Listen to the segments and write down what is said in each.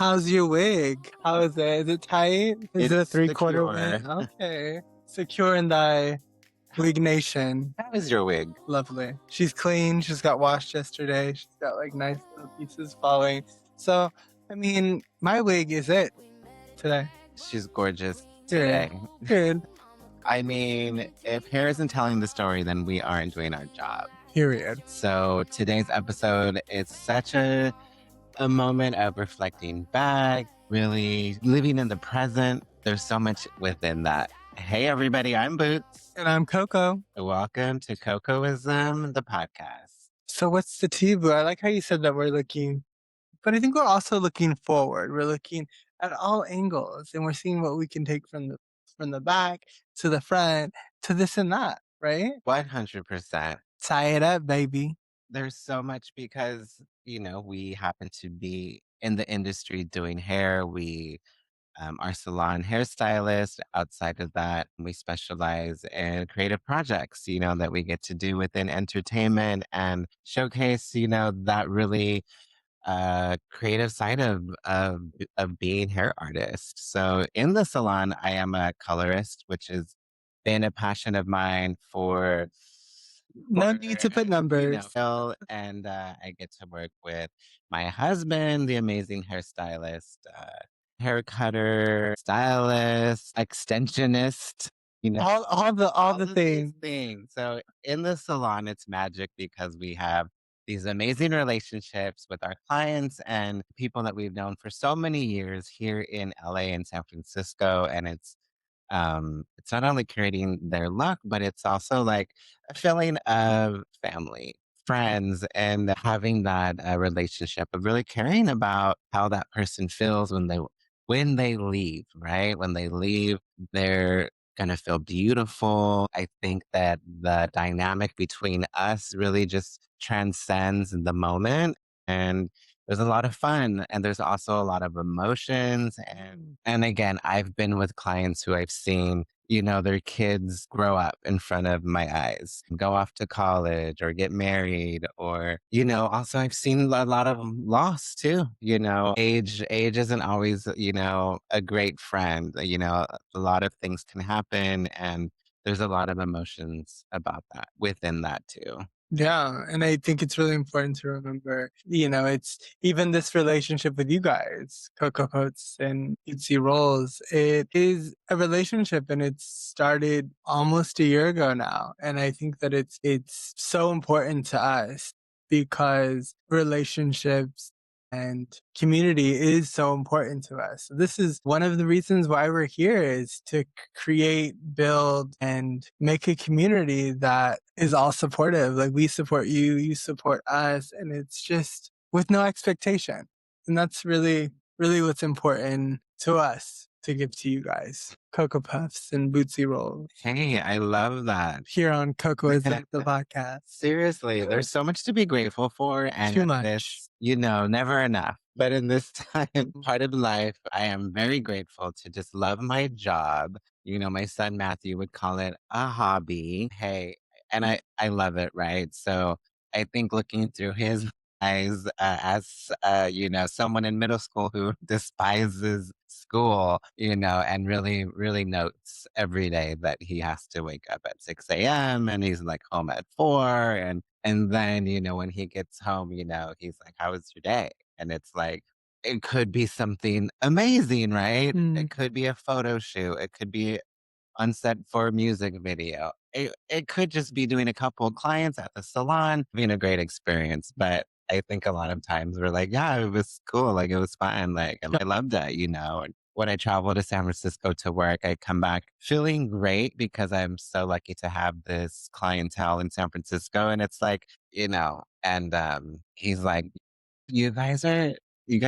How's your wig? How is it? Is it tight? Is it a It's 3/4 secure. wig? Okay. Secure in thy wig nation. How is your wig? Lovely. She's clean. She's got washed yesterday. She's got like nice little pieces falling. So, I mean, my wig is it today. She's gorgeous Period. today. Period. I mean, if hair isn't telling the story, then we aren't doing our job. Period. So today's episode is such a moment of reflecting back, really living in the present. There's so much within that. Hey, everybody, I'm Boots. And I'm Coco. Welcome to Cocoism, the podcast. So what's the tea, boo? I like how you said that we're looking, but I think we're also looking forward. We're looking at all angles and we're seeing what we can take from the back to the front to this and that, right? 100%. Tie it up, baby. There's so much because, we happen to be in the industry doing hair. We are salon hairstylists. Outside of that, we specialize in creative projects, that we get to do within entertainment and showcase, that really creative side of being hair artist. So in the salon, I am a colorist, which has been a passion of mine for No need to put numbers. and I get to work with my husband, the amazing hairstylist, hair cutter, stylist, extensionist. All the things. things. So in the salon, it's magic because we have these amazing relationships with our clients and people that we've known for so many years here in LA and San Francisco. And it's not only creating their look, but it's also like a feeling of family, friends, and having that relationship of really caring about how that person feels when they leave, right? When they leave, they're gonna feel beautiful. I think that the dynamic between us really just transcends the moment and there's a lot of fun and there's also a lot of emotions and again, I've been with clients who I've seen, their kids grow up in front of my eyes, go off to college or get married or, also I've seen a lot of loss too, age isn't always, a great friend, a lot of things can happen and there's a lot of emotions about that within that too. Yeah, and I think it's really important to remember, it's even this relationship with you guys, Coco Coats and Bootsie Rolls, it is a relationship and it started almost a year ago now. And I think that it's so important to us because relationships and community is so important to us. So this is one of the reasons why we're here is to create, build, and make a community that is all supportive. Like we support you, you support us, and it's just with no expectation. And that's really, really what's important to us to give to you guys. Cocoa Puffs and Bootsie Rolls. Hey, I love that. Here on Cocoism, the podcast. Seriously, there's so much to be grateful for. And Too much. this, never enough. But in this time, part of life, I am very grateful to just love my job. My son Matthew would call it a hobby. Hey, and I love it, right? So I think looking through his eyes as, someone in middle school who despises school, and really, really notes every day that he has to wake up at 6 a.m. and he's like home at 4. And then, when he gets home, he's like, how was your day? And it's like, it could be something amazing, right? It could be a photo shoot. It could be on set for a music video. It could just be doing a couple of clients at the salon, being a great experience. But I think a lot of times we're like, yeah, it was cool. Like it was fun. Like and I loved it, And when I travel to San Francisco to work, I come back feeling great because I'm so lucky to have this clientele in San Francisco. And it's like, and he's like, you guys are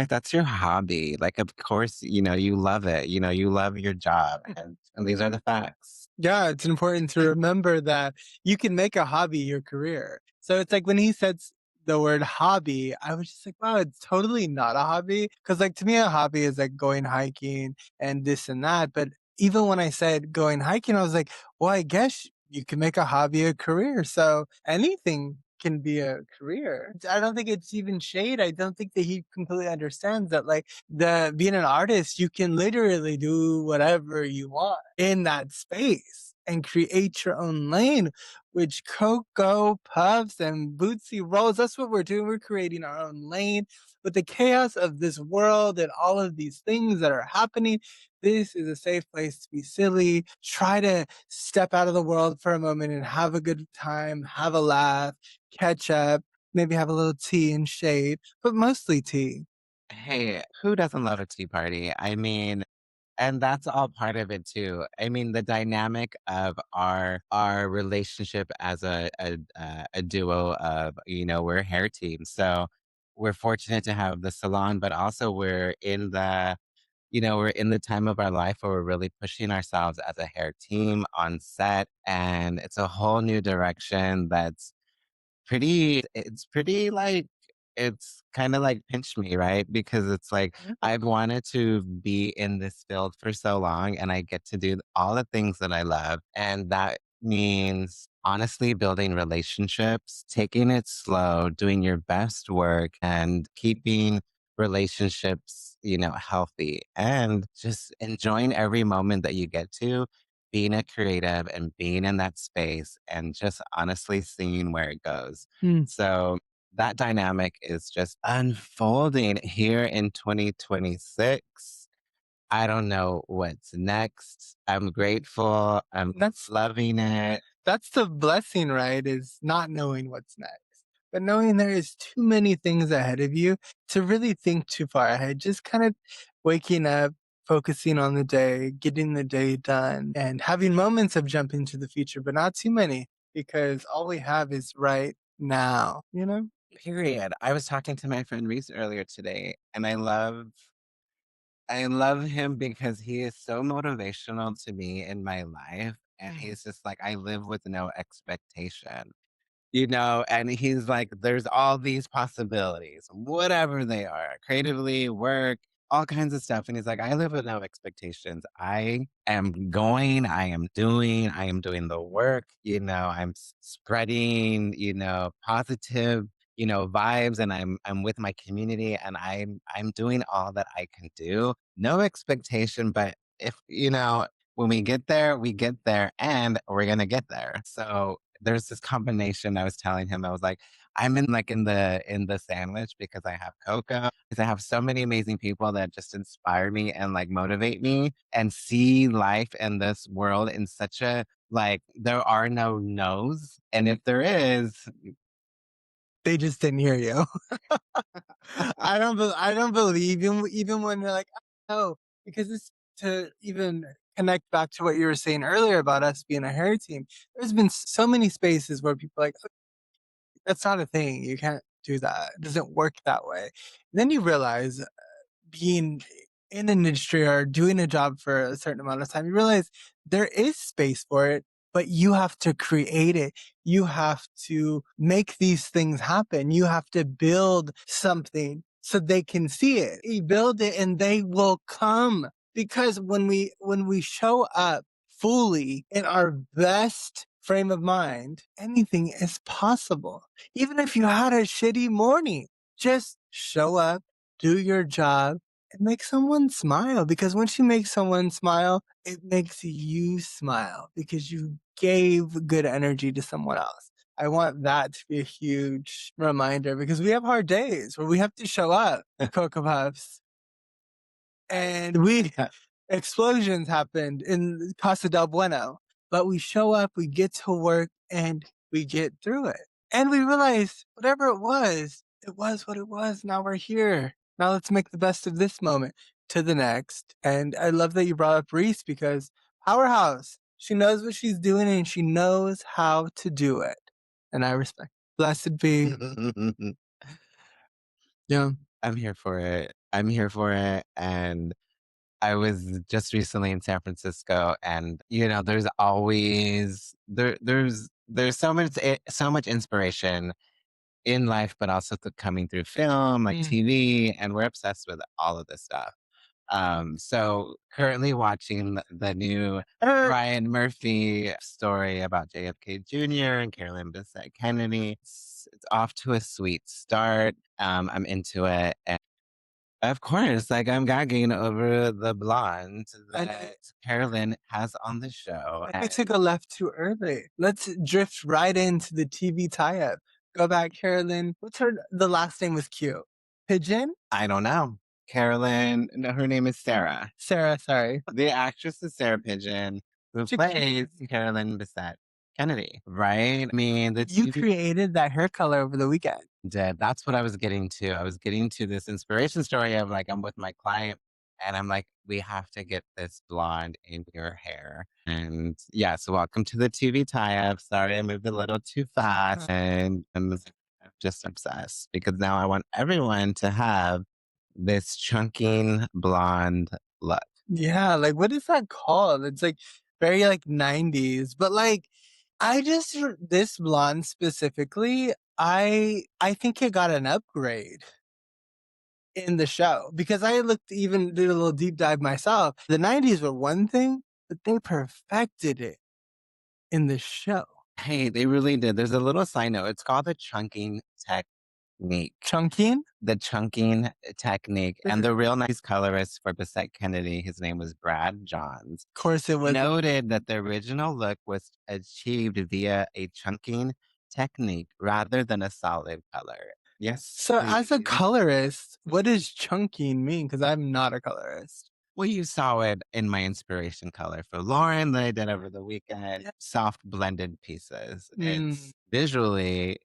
that's your hobby. Like, of course, you love it. You love your job. And these are the facts. Yeah, it's important to remember that you can make a hobby your career. So it's like when he said the word hobby, I was just like, wow, it's totally not a hobby. Cause like to me, a hobby is like going hiking and this and that. But even when I said going hiking, I was like, well, I guess you can make a hobby a career. So anything can be a career. I don't think it's even shade. I don't think that he completely understands that, like, the being an artist, you can literally do whatever you want in that space and create your own lane, which Coco puffs and Bootsy rolls. That's what we're doing. We're creating our own lane with the chaos of this world and all of these things that are happening. This is a safe place to be silly. Try to step out of the world for a moment and have a good time, have a laugh, catch up, maybe have a little tea and shade, but mostly tea. Hey, who doesn't love a tea party? I mean, and that's all part of it too. I mean, the dynamic of our relationship as a duo of, we're a hair team. So we're fortunate to have the salon, but also we're in the time of our life where we're really pushing ourselves as a hair team on set. And it's a whole new direction that's it's pretty like it's kinda like pinch me, right? Because it's like I've wanted to be in this field for so long, and I get to do all the things that I love, and that means honestly building relationships, taking it slow, doing your best work, and keeping relationships, healthy, and just enjoying every moment that you get to being a creative and being in that space and just honestly seeing where it goes. Mm. So that dynamic is just unfolding here in 2026. I don't know what's next. I'm grateful. I'm That's loving it. That's the blessing, right? Is not knowing what's next, but knowing there is too many things ahead of you to really think too far ahead. Just kind of waking up, focusing on the day, getting the day done, and having moments of jumping to the future, but not too many because all we have is right now, you know? Period. I was talking to my friend Reese earlier today, and I love him because he is so motivational to me in my life. And Mm. he's just like, I live with no expectation. And he's like, there's all these possibilities, whatever they are, creatively, work, all kinds of stuff. And he's like, I live with no expectations. I am doing the work, I'm spreading, positive, vibes, and I'm with my community, and I'm doing all that I can do. No expectation, but if, when we get there and we're gonna get there. So there's this combination. I was telling him, I was like, I'm in the sandwich because I have Coco, because I have so many amazing people that just inspire me and like motivate me and see life in this world in such a like there are no no's. And if there is, They just didn't hear you. I don't believe even when they're like, "Oh," because it's to even connect back to what you were saying earlier about us being a hair team. There's been so many spaces where people are like, that's not a thing. You can't do that. It doesn't work that way. Then you realize being in an industry or doing a job for a certain amount of time, you realize there is space for it, but you have to create it. You have to make these things happen. You have to build something so they can see it. You build it and they will come. Because when we show up fully in our best frame of mind, anything is possible. Even if you had a shitty morning, just show up, do your job, and make someone smile, because once you make someone smile, it makes you smile because you gave good energy to someone else. I want that to be a huge reminder because we have hard days where we have to show up, Cocoa Puffs, and we explosions happened in Casa del Bueno, but we show up, we get to work, and we get through it. And we realize whatever it was what it was. Now we're here. Now let's make the best of this moment to the next. And I love that you brought up Reese because powerhouse. She knows what she's doing and she knows how to do it. And I respect. Blessed be. Yeah. I'm here for it. I'm here for it. And I was just recently in San Francisco, and there's always there's so much inspiration in life, but also coming through film, like Mm. TV, and we're obsessed with all of this stuff. So currently watching the new Ryan Murphy story about JFK Jr. and Carolyn Bessette Kennedy. It's off to a sweet start. I'm into it. And of course, like I'm gagging over the blonde And that Carolyn has on the show. we took a left too early. Let's drift right into the TV tie-up. Go back, Carolyn. What's the last name was cute. Pigeon? I don't know. Carolyn, no, her name is Sarah. Sarah, sorry. The actress is Sarah Pigeon, who plays Carolyn Bessette Kennedy, right? I mean, the You TV created that hair color over the weekend. did. That's what I was getting to. I was getting to this inspiration story of like, I'm with my client and I'm like, we have to get this blonde in your hair. And yeah, so welcome to the TV tie-up. Sorry, I moved a little too fast and I'm just obsessed because now I want everyone to have this chunking blonde look. Yeah, like what is that called? It's like very like 90s, but like this blonde specifically, I think it got an upgrade in the show because I did a little deep dive myself. The 90s were one thing, but they perfected it in the show. Hey, they really did. There's a little side note. It's called the chunking technique. Chunking? The chunking technique. And the real nice colorist for Bessette Kennedy, his name was Brad Johns, Of course it was. noted that the original look was achieved via a chunking technique rather than a solid color. Yes. So as a please. colorist, what does chunking mean? Because I'm not a colorist. Well, you saw it in my inspiration color for Lauren that I did over the weekend. Soft blended pieces. It's visually,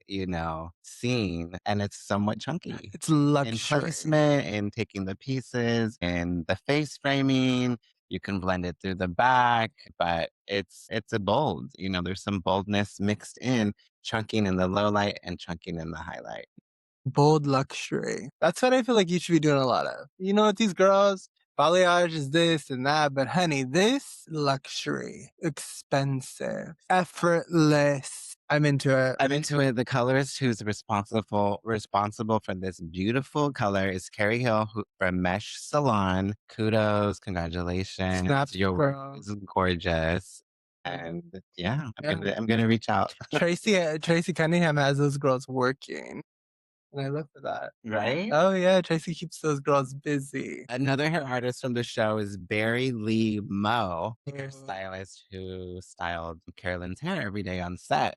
seen and it's somewhat chunky. It's In luxury. placement, in taking the pieces, in the face framing. You can blend it through the back, but it's a bold. There's some boldness mixed in, chunking in the low light and chunking in the highlight. Bold luxury. That's what I feel like you should be doing a lot of. You know what, these girls, balayage is this and that, but honey, this luxury, expensive, effortless. I'm into it. I'm into it. The colorist who's responsible for this beautiful color is Carrie Hill from Mesh Salon. Kudos, congratulations. Snaps, Your work girl. is gorgeous. And yeah, I'm gonna reach out. Tracy Cunningham has those girls working. And I look for that. Right? Oh yeah, Tracy keeps those girls busy. Another hair artist from the show is Barry Lee Moe, hairstylist who styled Carolyn's hair every day on set.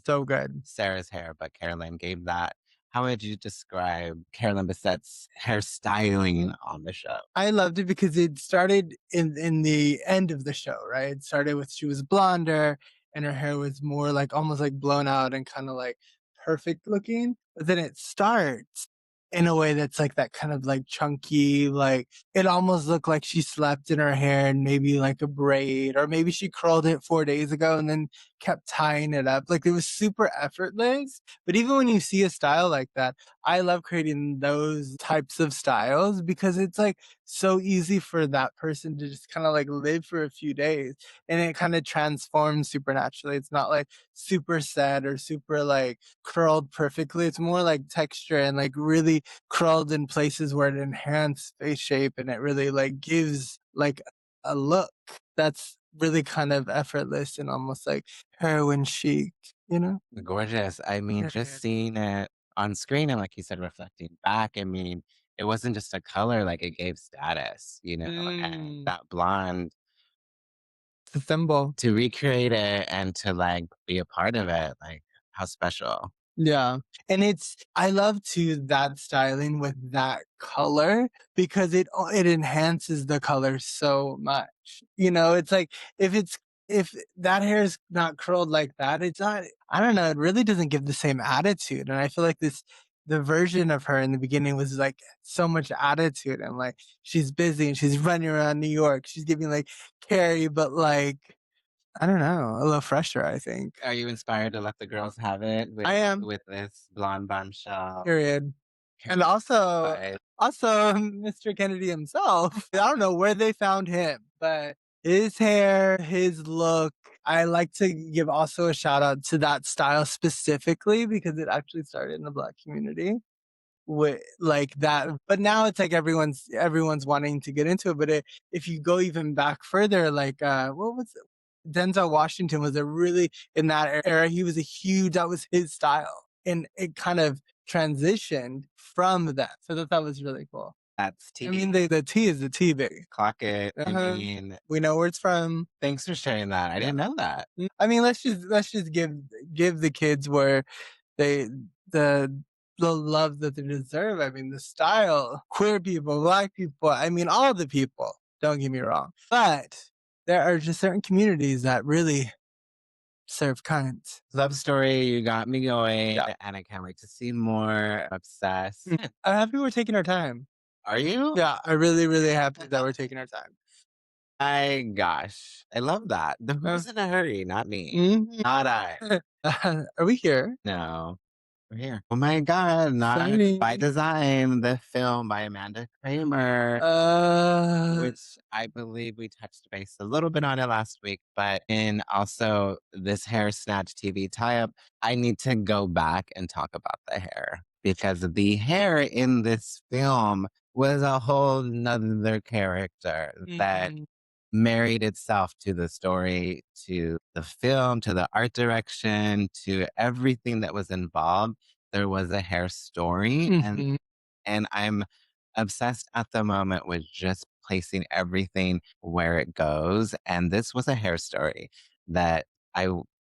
So good. Sarah's hair, but Carolyn gave that. How would you describe Carolyn Bessette's hairstyling on the show? I loved it because it started in the end of the show, right? It started with she was blonder and her hair was more like almost like blown out and kind of like perfect looking. But then it starts in a way that's like that kind of like chunky, like it almost looked like she slept in her hair and maybe like a braid, or maybe she curled it 4 days ago and then kept tying it up. Like it was super effortless. But even when you see a style like that, I love creating those types of styles because it's like so easy for that person to just kind of like live for a few days and it kind of transforms supernaturally. It's not like super set or super like curled perfectly. It's more like texture and like really curled in places where it enhances face shape and it really like gives like a look that's really kind of effortless and almost like heroin chic, you know? Gorgeous. I mean, just seeing it on screen and like you said, reflecting back, I mean, it wasn't just a color, like it gave status, and that blonde It's a symbol. to recreate it and to like be a part of it, like how special. Yeah. And I love too that styling with that color because it enhances the color so much. It's like if that hair is not curled like that, it's not, I don't know, it really doesn't give the same attitude. And I feel like the version of her in the beginning was like so much attitude and like she's busy and she's running around New York. She's giving like Carrie, but like I don't know, a little fresher, I think. Are you inspired to let the girls have it I am. with this blonde bombshell? Period. And also Mr. Kennedy himself. I don't know where they found him, but his hair, his look, I like to give also a shout out to that style specifically because it actually started in the Black community. like that. But now it's like everyone's wanting to get into it. But if you go even back further, like what was it? Denzel Washington was a really in that era. He was a huge. That was his style, and it kind of transitioned from that. So that was really cool. That's I mean, tea. the tea is the tea, baby. Clock it. I Uh-huh. mean, We know where it's from. thanks for sharing that. I Yeah. didn't know that. I mean, let's just give the kids where they the the love that they deserve. I mean, the style, queer people, black people. I mean, all the people. Don't get me wrong, but there are just certain communities that really serve cunt. Love story, you got me going, Yeah. and I can't wait to see more. Obsessed. I'm happy we're taking our time. Are you? Yeah, I really, really happy that we're taking our time. My gosh, I love that. The who's in a hurry, not me. Mhm. Not I. Are we here? No, we're here. Oh my God, not by Exciting. design, the film by Amanda Kramer, Uh, which I believe we touched base a little bit on it last week, but in also this hair snatch TV tie-up, I need to go back and talk about the hair because the hair in this film was a whole nother character that mhm, married itself to the story, to the film, to the art direction, to everything that was involved. There was a hair story, mhm. and I'm obsessed at the moment with just placing everything where it goes. And this was a hair story that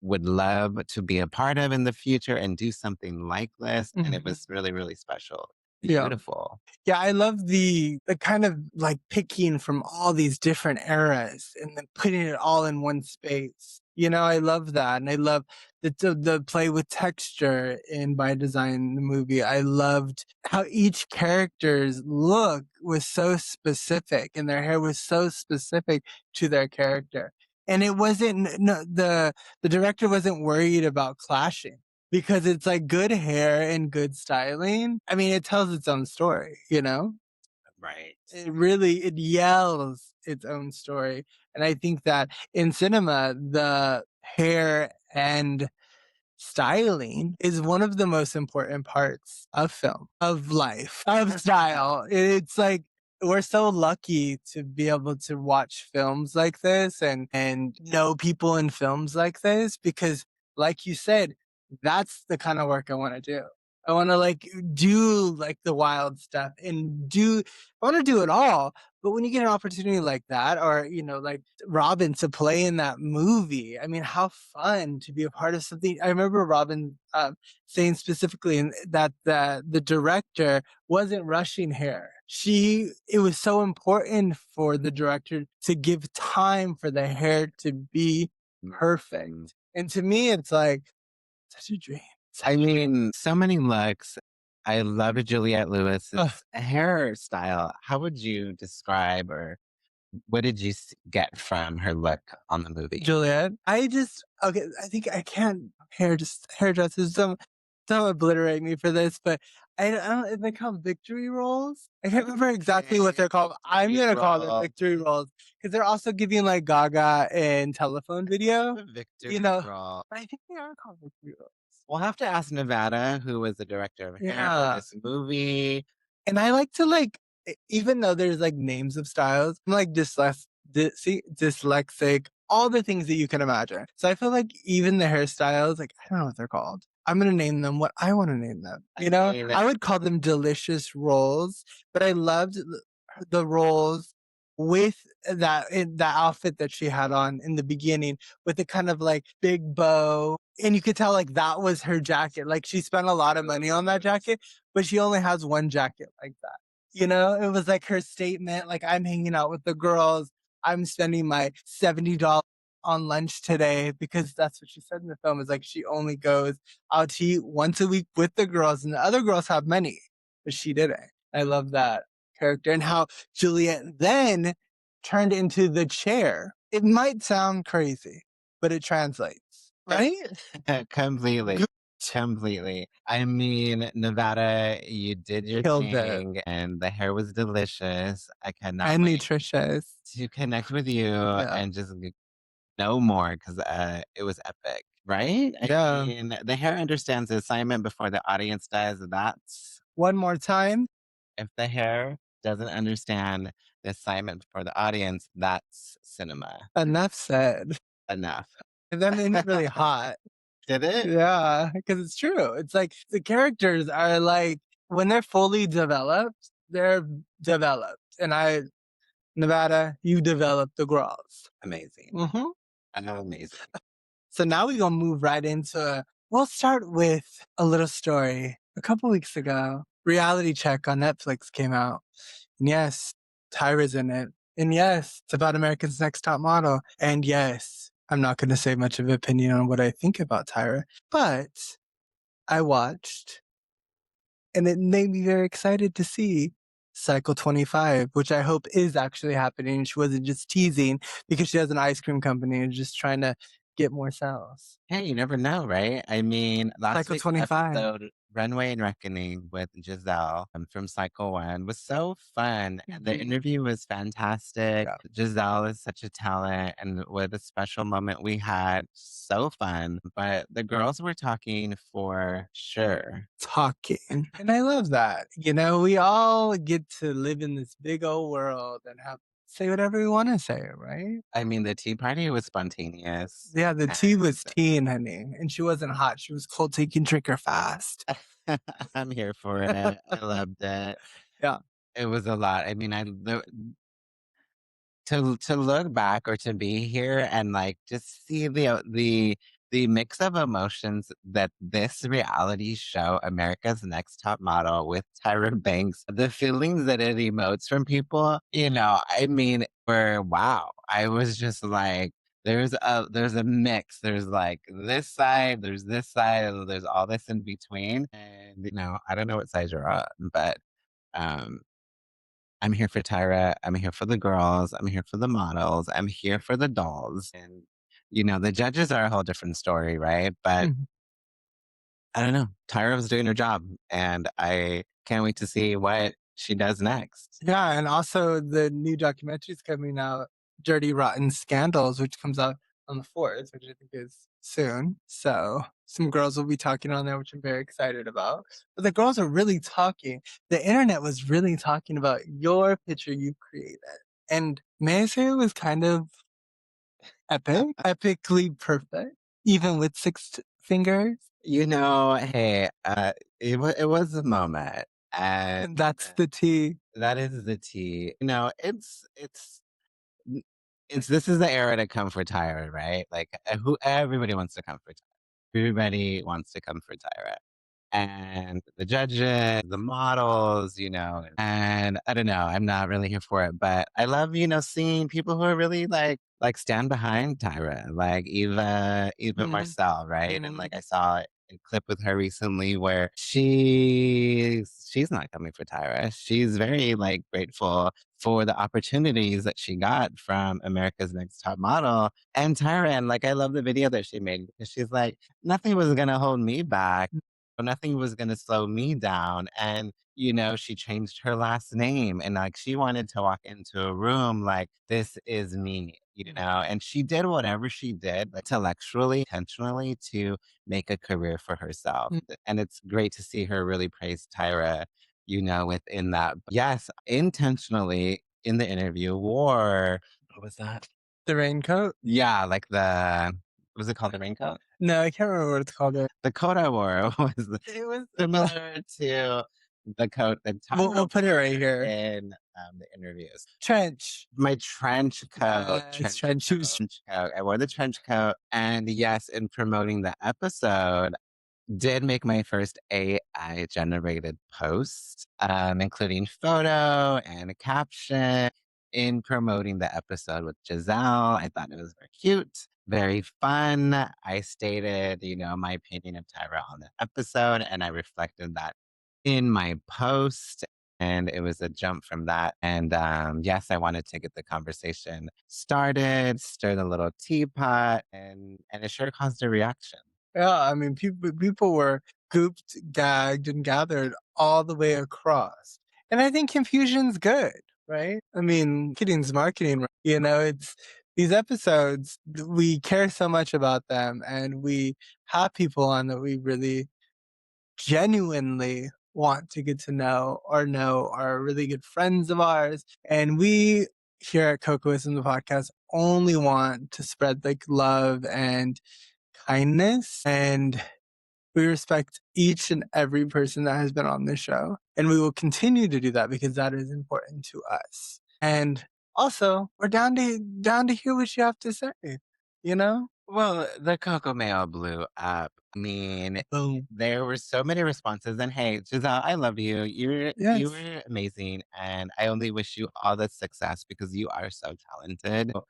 would love to be a part of in the future and do something like this. And it Mhm. was really, really special. Yeah. Beautiful. Yeah, I love the kind of like picking from all these different eras and then putting it all in one space. You know, I love that. And I love the play with texture in By Design, the movie. I loved how each character's look was so specific and their hair was so specific to their character. And it wasn't, no, the director wasn't worried about clashing because it's like good hair and good styling. I mean, it tells its own story, you know? Right. It yells its own story. And I think that in cinema, the hair and styling is one of the most important parts of film, of life, of style. It's like we're so lucky to be able to watch films like this and know people in films like this because like you said, that's the kind of work I want to do. I want to like do like the wild stuff I want to do it all. But when you get an opportunity like that, or, you know, like Robin to play in that movie. I mean, how fun to be a part of something. I remember Robin saying specifically that the director wasn't rushing her. It was so important for the director to give time for the hair to be perfect. Mm. And to me, it's like such a dream. I mean, so many looks. I love Juliette Lewis's Ugh, hairstyle. How would you describe or what did you get from her look on the movie? Juliet, okay. I think I can't hairdressers. Don't obliterate me for this, but I don't. If they call victory rolls, I can't remember exactly what they're called. I'm gonna call them Roll. victory rolls because they're also giving like Gaga in telephone video. The victory You know, roll. I think they are called victory rolls. We'll have to ask Nevada, who was the director of hair for Yeah. this movie. And I like to like, even though there's like names of styles, I'm like dyslexic, all the things that you can imagine. So I feel like even the hairstyles, like I don't know what they're called. I'm gonna name them what I want to name them. You know, mean, I would call them delicious rolls, but I loved the rolls with that outfit that she had on in the beginning with the kind of like big bow. And you could tell like that was her jacket. Like she spent a lot of money on that jacket, but she only has one jacket like that. You know, it was like her statement, like I'm hanging out with the girls. I'm spending my $70 on lunch today because that's what she said in the film is like she only goes out to eat once a week with the girls and the other girls have money, but she didn't. I love that character and how Juliet then turned into the chair. It might sound crazy, but it translates, right? completely. Completely. I mean, Nevada, you did your Killed it. thing and the hair was delicious. I cannot And wait nutritious. to connect with you Yeah. and just know more because it was epic, right? I Yeah. mean, the hair understands the assignment before the audience does. That's one more time. If the hair doesn't understand the assignment for the audience, that's cinema. Enough said. Enough. And that made me really hot. Did it? Yeah, because it's true. It's like the characters are like when they're fully developed, they're developed. And Nevada, you developed the girls. Amazing. Hmm. Amazing. So now we're gonna move right into. We'll start with a little story. A couple weeks ago, Reality Check on Netflix came out, and yes, Tyra's in it. And yes, it's about America's Next Top Model. And yes, I'm not going to say much of an opinion on what I think about Tyra, but I watched and it made me very excited to see Cycle 25, which I hope is actually happening. She wasn't just teasing because she has an ice cream company and just trying to get more sales. Hey, you never know, right? I mean, last Cycle week's 25. episode, Runway and Reckoning with Giselle from Cycle 1 was so fun. And the Mhm. interview was fantastic. Yeah. Giselle is such a talent. And what a special moment we had. So fun. But the girls were talking for sure. Talking. And I love that. You know, we all get to live in this big old world and have say whatever we want to say, right? I mean, the tea party was spontaneous. Yeah, the tea was And teen, honey. And she wasn't hot. She was cold, so you can drink her fast. I'm here for it. I loved it. Yeah. It was a lot. I mean, to look back or to be here and, like, just see the mix of emotions that this reality show, America's Next Top Model with Tyra Banks, the feelings that it emotes from people, I mean, were wow. I was just like, there's a mix. There's, like, there's this side, and there's all this in between, and, I don't know what side you're on, but, um I'm here for Tyra. I'm here for the girls. I'm here for the models. I'm here for the dolls. And, the judges are a whole different story, right? But Mhm. I don't know. Tyra was doing her job. And I can't wait to see what she does next. Yeah, and also the new documentary's coming out, Dirty Rotten Scandals, which comes out on the 4th, which I think is soon. So some girls will be talking on there, which I'm very excited about. But the girls are really talking. The internet was really talking about your picture you created. And may I say it was kind of epic, epically perfect, even with six fingers. Hey, it was a moment. And And that's the tea. that is the tea. N this is the era to come for Tyra, right? Like, who everybody wants to come for Tyra. Everybody wants to come for Tyra. And the judges, the models, and I don't know, I'm not really here for it, but I love, seeing people who are really like stand behind Tyra, like Eva Mhm. Marcel, right? And like Mhm. I saw a clip with her recently where she's not coming for Tyra. She's very like grateful for the opportunities that she got from America's Next Top Model and Tyra. And like I love the video that she made because she's like, nothing was gonna hold me back. Nothing was gonna slow me down. And, she changed her last name and like she wanted to walk into a room like, this is me, and she did whatever she did like, intellectually, intentionally to make a career for herself. Mm. And it's great to see her really praise Tyra, within that. Yes, intentionally in the interview wore, what was that? The raincoat? Yeah, like was it called the raincoat? No, I can't remember what it's called. The coat I wore it was similar to the coat that We'll Tyra put it wore right here. in, the interviews. Trench. My trench coat, Yes, trench shoes. trench coat. I wore the trench coat, and yes, in promoting the episode, did make my first AI generated post, including photo and a caption in promoting the episode with Giselle. I thought it was very cute, very fun. I stated, my opinion of Tyra on the episode, and I reflected that in my post. And it was a jump from that. And yes, I wanted to get the conversation started, stir the little teapot, and it sure caused a reaction. Yeah, I mean, people were gooped, gagged, and gathered all the way across. And I think confusion's good, right? I mean, marketing's marketing, right? It's these episodes, we care so much about them and we have people on that we really genuinely want to get to know are really good friends of ours. And we here at Cocoism, the podcast, only want to spread like love and kindness. And we respect each and every person that has been on this show. And we will continue to do that because that is important to us. And also, we're down to hear what you have to say, you know? Well, the Coco Mail blew up. I mean, Boom. there were so many responses. And hey, Giselle, I love you. You Yes. were amazing, and I only wish you all the success because you are so talented. So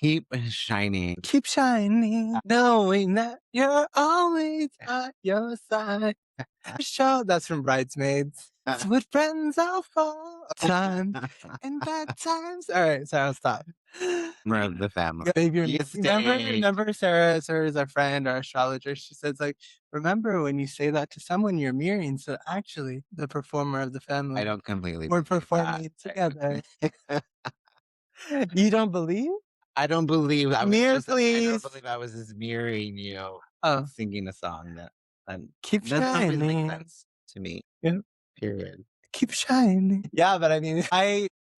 keep shining. Keep shining, knowing that you're always at your side. Show that's from Bridesmaids. It's with friends all for time and bad times. All right, so I'll stop. Member of the family. Yeah, baby, You remember Sarah is our friend, our astrologer. She says like, remember when you say that to someone, you're mirroring. So actually, the performer of the I family, don't completely we're believe that. performing together. You don't believe? I don't believe I was Mirror, just I don't please. believe I was just mirroring you Oh, singing a song that keep doesn't always make shining. sense to me. Yeah. Period. Keep shining. Yeah, but I mean,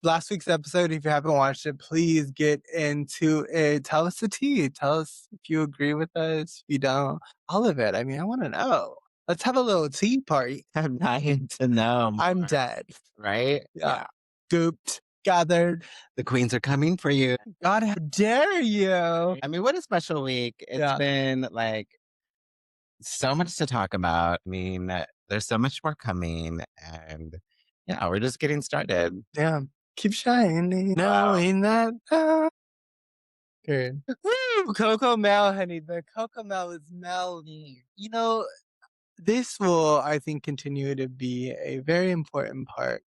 last week's episode, if you haven't watched it, please get into it. Tell us the tea. Tell us if you agree with us, if you don't. All of it. I mean, I want to know. Let's have a little tea party. I'm dying to know I'm more, dead. right? Yeah. Gooped, gathered. The queens are coming for you. God, how dare you? I mean, what a special week. It's been like so much to talk about. I mean, there's so much more coming, and yeah, we're just getting started. Yeah. Keep shining. Wow. Knowing that. Period. Woo! Coco Mel, honey. The Coco Mel is melody. You know, this will, I think, continue to be a very important part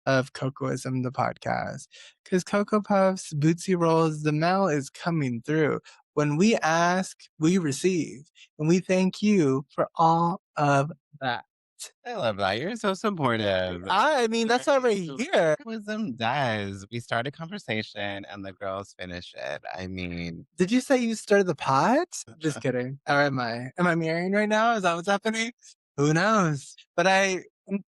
of Cocoism, the podcast. Because Cocoa Puffs, Bootsie Rolls, the Mel is coming through. When we ask, we receive. And we thank you for all of that. I love that. You're so supportive. I mean, that's why we're here. Cocoism does. We start a conversation and the girls finish it. I mean, Did you say you started the pot? Just kidding. Or am I? Am I marrying right now? Is that what's happening? Who knows? But I'm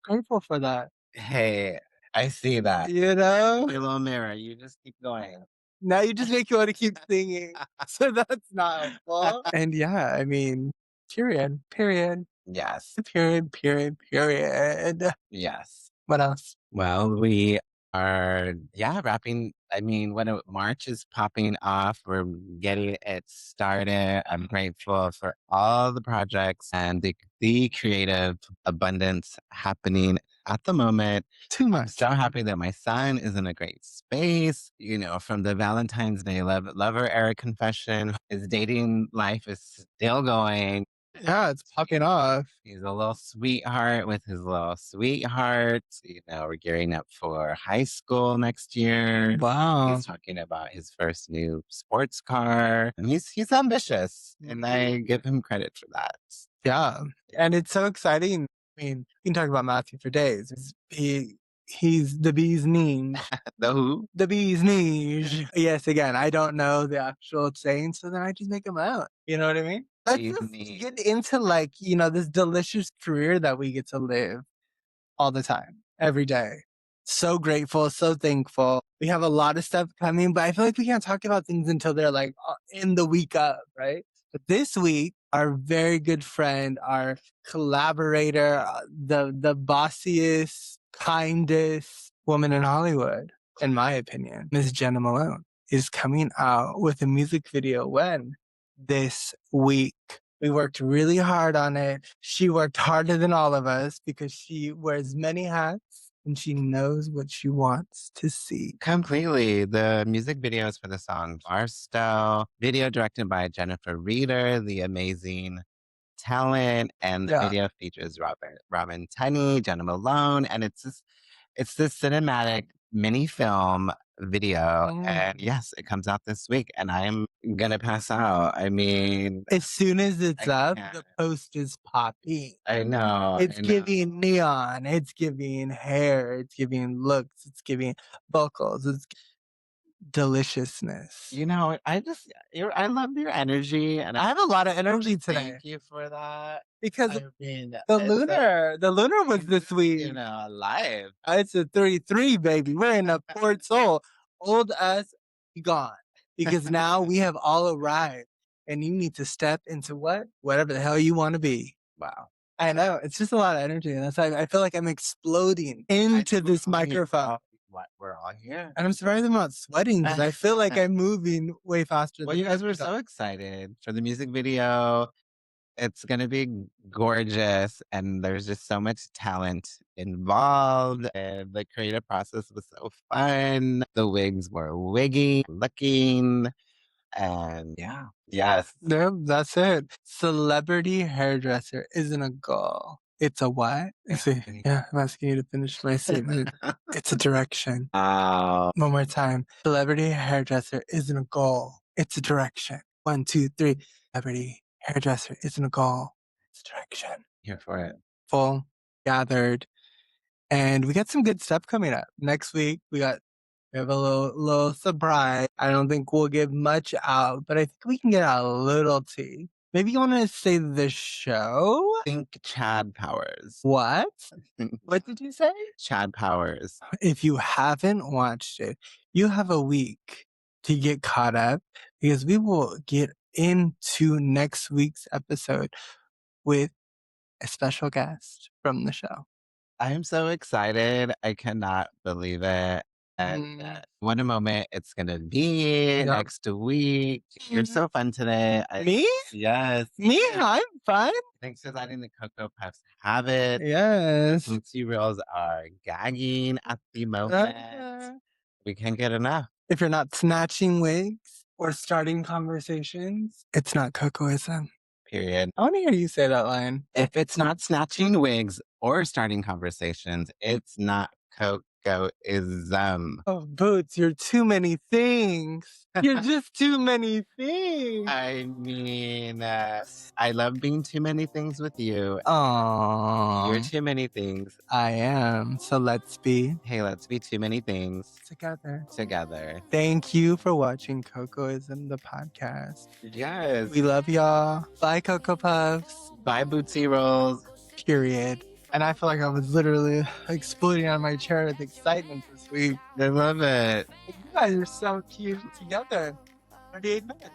grateful for that. hey, I see that. You know? Play a little mirror. You just keep going. Now you just make me want to keep singing. So that's not helpful. And yeah, I mean, period. Yes. Period. Yes. What else? Well, we are, wrapping. I mean, when March is popping off, we're getting it started. I'm grateful for all the projects and the creative abundance happening at the moment. Too I'm much. so happy that my son is in a great space. You know, from the Valentine's Day lover era confession, his dating life is still going. Yeah, it's popping off. He's a little sweetheart with his little sweetheart. You know, we're gearing up for high school next year. Wow. He's talking about his first new sports car. And he's ambitious, and I give him credit for that. Yeah. And it's so exciting. I mean, we can talk about Matthew for days. He's the bee's knees. The who? The bee's knees. Yes, again, I don't know the actual saying, so then I just make them out. You know what I mean? Let's Bee's just knees. get into like, you know, this delicious career that we get to live all the time, every day. So grateful, so thankful. We have a lot of stuff coming, but I feel like we can't talk about things until they're like in the week of, right? But this week, our very good friend, our collaborator, the bossiest, kindest woman in Hollywood, in my opinion, Miss Jenna Malone, is coming out with a music video when? This week. We worked really hard on it. She worked harder than all of us because she wears many hats and she knows what she wants to see. Completely. The music videos for the song Barstow, video directed by Jennifer Reeder, the amazing talent, and the video features Robin Tunney, Jenna Malone, and it's this cinematic mini film video. And yes, it comes out this week, and I'm gonna pass out. I mean, as soon as it's up, can't. the post is popping. I know. It's giving neon, it's giving hair, it's giving looks, it's giving vocals. deliciousness. You know, I love your energy, and I have a lot of energy today thank you for that. because I mean, the lunar was this week. you know, alive. It's a 33, baby. We're in a port soul. Old us, be gone. Because now we have all arrived. And you need to step into what? Whatever the hell you want to be. Wow. I know. It's just a lot of energy. And that's why I feel like I'm exploding into this microphone. We're all here. And I'm surprised I'm not sweating because I feel like I'm moving way faster Well, than you guys were thought. so excited for the music video. It's gonna be gorgeous, and there's just so much talent involved. And the creative process was so fun. The wigs were wiggy, looking, and yeah, yes. Yep, that's it. Celebrity hairdresser isn't a goal. It's a what? Yeah, I'm asking you to finish my statement. It's a direction. Oh, One more time. Celebrity hairdresser isn't a goal. It's a direction. 1, 2, 3. Celebrity hairdresser isn't a goal. It's a direction. here for it. Full, gathered, and we got some good stuff coming up. Next week, we have a little surprise. I don't think we'll give much out, but I think we can get out a little tea. Maybe you want to say the show? Think Chad Powers. What? What did you say? Chad Powers. If you haven't watched it, you have a week to get caught up because we will get into next week's episode with a special guest from the show. I am so excited. I cannot believe it. And what a moment it's gonna be next week. You're so fun today. Me? Yes. Me? I'm fun. Thanks for letting the Cocoa Puffs have it. Yes. Bootsie reels are gagging at the moment. We can't get enough. If you're not snatching wigs or starting conversations, it's not Cocoism. Period. I want to hear you say that line. If it's not snatching wigs or starting conversations, it's not Cocoism. Oh, Boots, you're too many things. You're just too many things. I mean, I love being too many things with you. Aww. You're too many things. I am. So let's be. Hey, let's be too many things Together. Thank you for watching Cocoism, the podcast. Yes. We love y'all. Bye, Cocoa Puffs. Bye, Bootsie Rolls. Period. And I feel like I was literally exploding out of my chair with excitement this week. I love it. You guys are so cute together. 38 minutes.